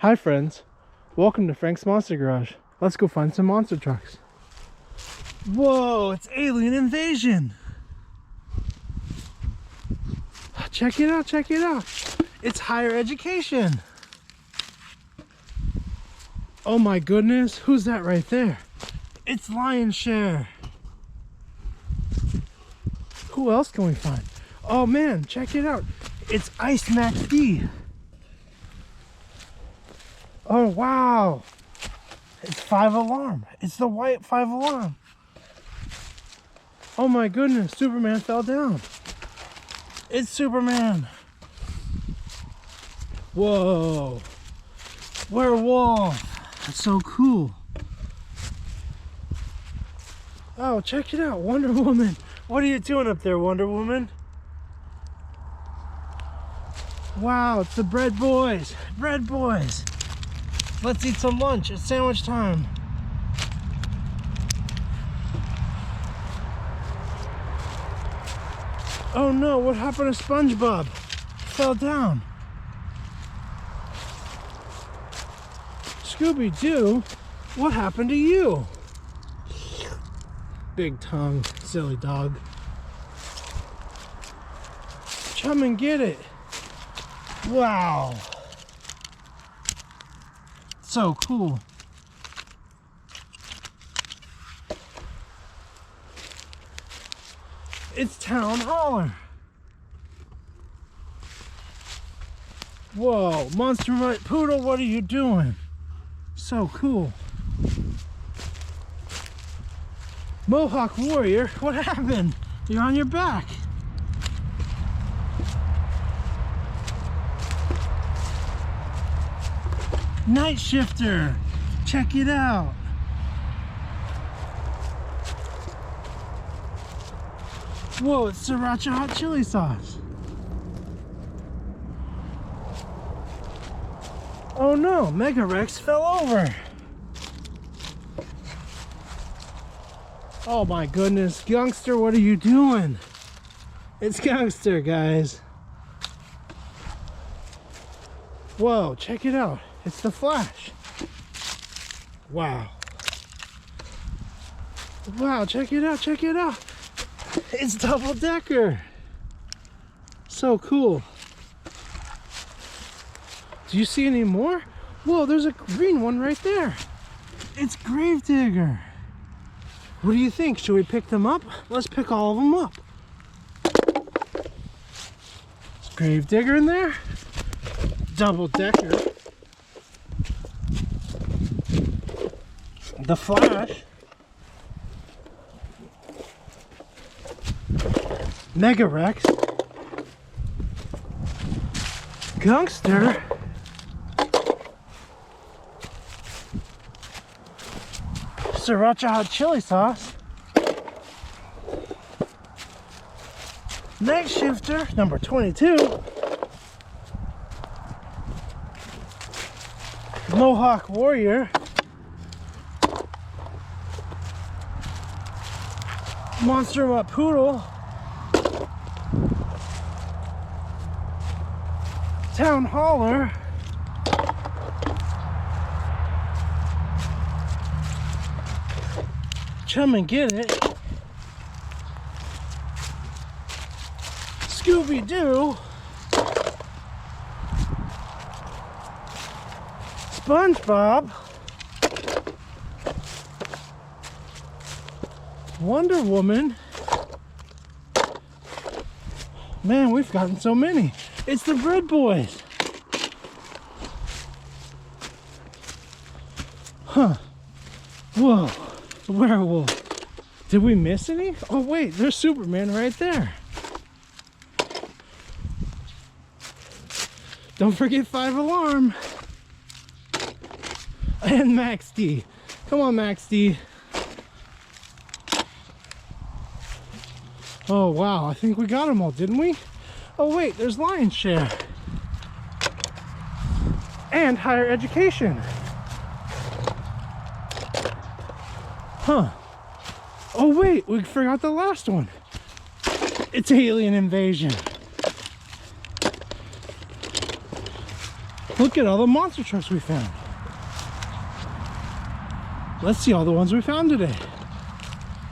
Hi friends, welcome to Frank's Monster Garage. Let's go find some monster trucks. Whoa, it's alien invasion. Check it out, check it out. It's higher education. Oh my goodness, who's that right there? It's Lion's Share. Who else can we find? Oh man, check it out. It's Ice Max D. Oh wow, it's 5 Alarm. It's the white 5 Alarm. Oh my goodness, Superman fell down. It's Superman. Whoa, werewolf. That's so cool. Oh, check it out, Wonder Woman. What are you doing up there, Wonder Woman? Wow, it's the Bread Boys. Bread Boys. Let's eat some lunch. It's sandwich time. Oh no, what happened to SpongeBob? Fell down. Scooby-Doo, what happened to you? Big tongue, silly dog. Come and get it. Wow. So cool. It's Town Hauler. Whoa, Monster Right Poodle, what are you doing? So cool. Mohawk Warrior, what happened? You're on your back. Night Shifter, check it out. Whoa, it's Sriracha hot chili sauce. Oh no, Mega Rex fell over. Oh my goodness, Youngster, what are you doing? It's Youngster, guys. Whoa, check it out. It's the Flash. Wow. Wow, check it out, check it out. It's Double Decker. So cool. Do you see any more? Whoa, there's a green one right there. It's Gravedigger. What do you think? Should we pick them up? Let's pick all of them up. Is Gravedigger in there? Double Decker. The Flash. Mega Rex. Youngster. Sriracha hot chili sauce. Night Shifter, number 22. Mohawk Warrior. Monster Right Poodle. Town Hauler. Come and get it. Scooby-Doo. SpongeBob. Wonder Woman. Man, we've gotten so many. It's the Bread Boys. Huh. Whoa. Werewolf. Did we miss any? Oh wait, there's Superman right there. Don't forget 5 Alarm. And Max D. Come on, Max D. Oh wow, I think we got them all, didn't we? Oh wait, there's Lion's Share. And higher education. Huh. Oh wait, we forgot the last one. It's alien invasion. Look at all the monster trucks we found. Let's see all the ones we found today.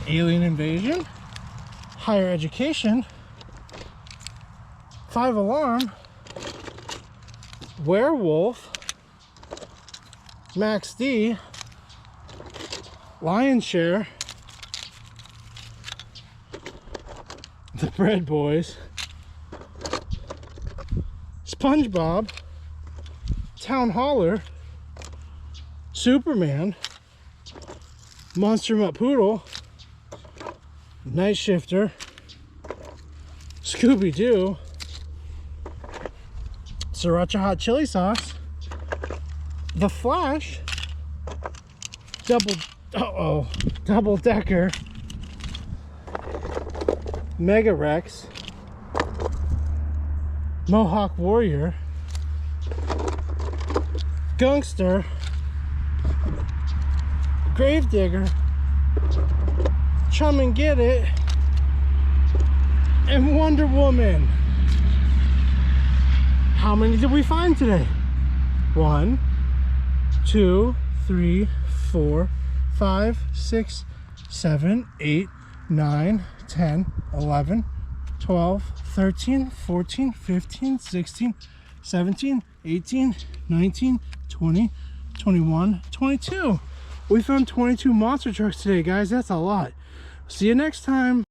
Alien invasion, higher education, 5-alarm, werewolf, Max D, lion's share, the bread boys, SpongeBob, town hauler, Superman, monster mutt poodle, night shifter, Scooby-Doo, sriracha hot chili sauce, the Flash, double decker, Mega Rex, Mohawk Warrior, Gangster, Gravedigger, Chum and Get It, and Wonder Woman. How many did we find today? 1, 2, 3, 4, 5, 6, 7, 8, 9, 10, 11, 12, 13, 14, 15, 16, 17, 18, 19, 20, 21, 22. We found 22 monster trucks today, guys. That's a lot. See you next time.